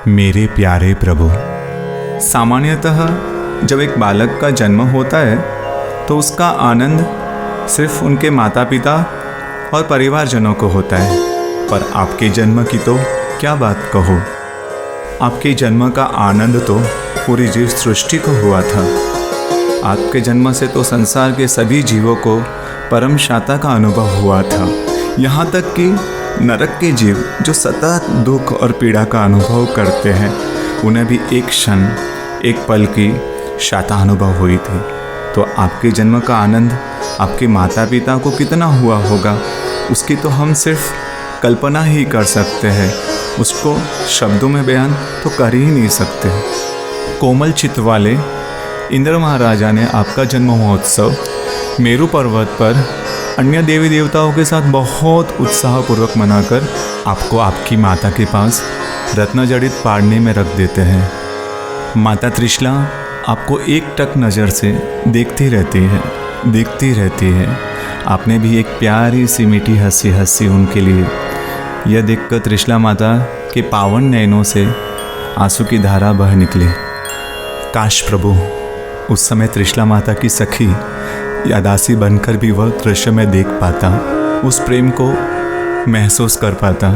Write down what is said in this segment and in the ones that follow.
मेरे प्यारे प्रभु, सामान्यतः जब एक बालक का जन्म होता है तो उसका आनंद सिर्फ उनके माता पिता और परिवारजनों को होता है, पर आपके जन्म की तो क्या बात कहो। आपके जन्म का आनंद तो पूरी जीव सृष्टि को हुआ था। आपके जन्म से तो संसार के सभी जीवों को परम शांति का अनुभव हुआ था। यहाँ तक कि नरक के जीव जो सतत दुख और पीड़ा का अनुभव करते हैं, उन्हें भी एक क्षण, एक पल की शांति अनुभव हुई थी। तो आपके जन्म का आनंद आपके माता पिता को कितना हुआ होगा, उसकी तो हम सिर्फ कल्पना ही कर सकते हैं। उसको शब्दों में बयान तो कर ही नहीं सकते। कोमल चित्त वाले इंद्र महाराजा ने आपका जन्म महोत्सव मेरु पर्वत पर अन्य देवी देवताओं के साथ बहुत उत्साहपूर्वक मनाकर आपको आपकी माता के पास रत्न जड़ित पाड़ने में रख देते हैं। माता त्रिशला आपको एक टक नज़र से देखती रहती है। आपने भी एक प्यारी सी मीठी हंसी उनके लिए। यह देखकर त्रिशला माता के पावन नयनों से आंसू की धारा बह निकली। काश प्रभु उस समय त्रिशला माता की सखी या दासी बनकर भी वह दृश्य में देख पाता, उस प्रेम को महसूस कर पाता।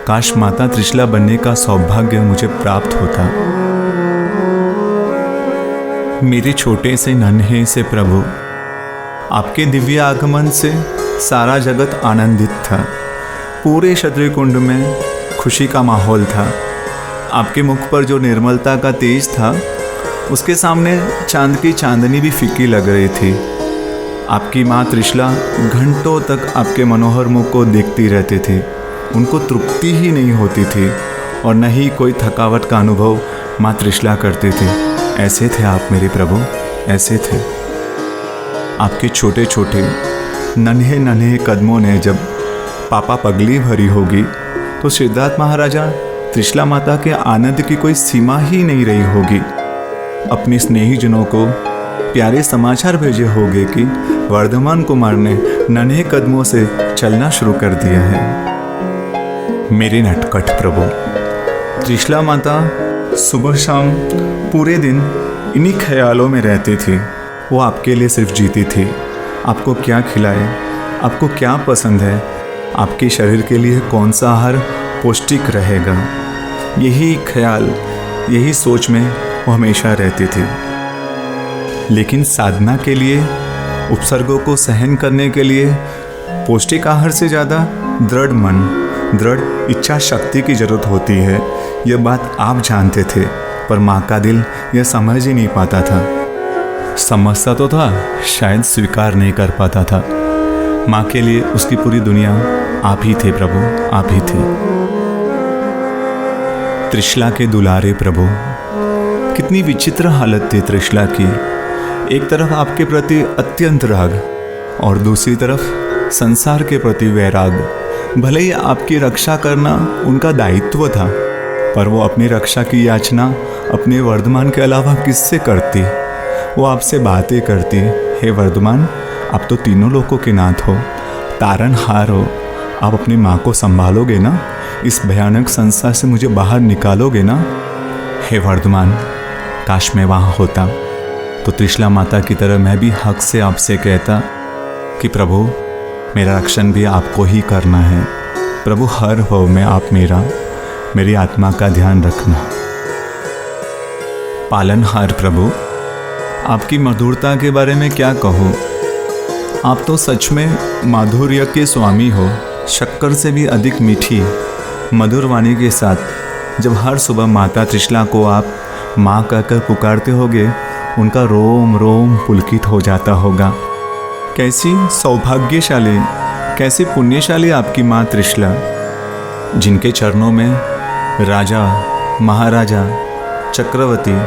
काश माता त्रिशला बनने का सौभाग्य मुझे प्राप्त होता। मेरे छोटे से नन्हे से प्रभु, आपके दिव्य आगमन से सारा जगत आनंदित था। पूरे क्षत्रिय कुंड में खुशी का माहौल था। आपके मुख पर जो निर्मलता का तेज था, उसके सामने चांद की चांदनी भी फीकी लग रही थी। आपकी माँ त्रिशला घंटों तक आपके मनोहर मुख को देखती रहती थी। उनको तृप्ति ही नहीं होती थी और न ही कोई थकावट का अनुभव माँ त्रिशला करती थी। ऐसे थे आप मेरे प्रभु, ऐसे थे। आपके छोटे छोटे नन्हे कदमों ने जब पापा पगली भरी होगी तो सिद्धार्थ महाराजा त्रिशला माता के आनंद की कोई सीमा ही नहीं रही होगी। अपने स्नेहीजनों को प्यारे समाचार भेजे होंगे कि वर्धमान कुमार ने नन्हे कदमों से चलना शुरू कर दिया है। मेरे नटखट प्रभु, त्रिशला माता सुबह शाम पूरे दिन इन्हीं ख्यालों में रहती थी। वो आपके लिए सिर्फ जीती थी। आपको क्या खिलाए, आपको क्या पसंद है, आपके शरीर के लिए कौन सा आहार पौष्टिक रहेगा, यही ख्याल, यही सोच में वो हमेशा रहती थी। लेकिन साधना के लिए, उपसर्गों को सहन करने के लिए पौष्टिक आहार से ज़्यादा दृढ़ मन, दृढ़ इच्छा शक्ति की ज़रूरत होती है। यह बात आप जानते थे, पर माँ का दिल यह समझ ही नहीं पाता था। समझता तो था, शायद स्वीकार नहीं कर पाता था। माँ के लिए उसकी पूरी दुनिया आप ही थे प्रभु, आप ही थे। त्रिशला के दुलारे प्रभु, कितनी विचित्र हालत थी त्रिशला की। एक तरफ आपके प्रति अत्यंत राग और दूसरी तरफ संसार के प्रति वैराग। भले ही आपकी रक्षा करना उनका दायित्व था, पर वो अपनी रक्षा की याचना अपने वर्धमान के अलावा किससे करती। वो आपसे बातें करती, हे वर्धमान, आप तो तीनों लोगों के नाथ हो, तारनहार हो। आप अपनी माँ को संभालोगे ना? इस भयानक संसार से मुझे बाहर निकालोगे ना? हे वर्धमान, काश मैं वहाँ होता तो त्रिशला माता की तरह मैं भी हक से आपसे कहता कि प्रभु, मेरा रक्षण भी आपको ही करना है। प्रभु, हर भाव में आप मेरी आत्मा का ध्यान रखना। पालनहार प्रभु, आपकी मधुरता के बारे में क्या कहूँ। आप तो सच में माधुर्य के स्वामी हो। शक्कर से भी अधिक मीठी मधुर वाणी के साथ जब हर सुबह माता त्रिशला को आप माँ कहकर पुकारते होगे, उनका रोम रोम पुलकित हो जाता होगा। कैसी सौभाग्यशाली, कैसी पुण्यशाली आपकी माँ त्रिशला, जिनके चरणों में राजा, महाराजा, चक्रवर्ती,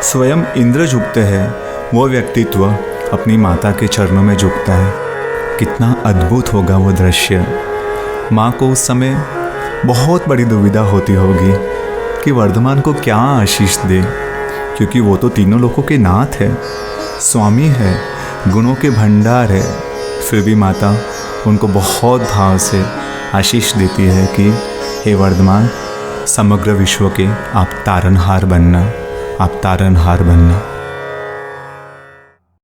स्वयं इंद्र झुकते हैं। वो व्यक्तित्व अपनी माता के चरणों में झुकता है। कितना अद्भुत होगा वो दृश्य। माँ को उस समय बहुत बड़ी दुविधा होती होगी कि वर्धमान को क्या आशीष दे, क्योंकि वो तो तीनों लोगों के नाथ है, स्वामी है, गुणों के भंडार है। फिर भी माता उनको बहुत भाव से आशीष देती है कि हे वर्धमान, समग्र विश्व के आप तारनहार बनना, आप तारनहार बनना।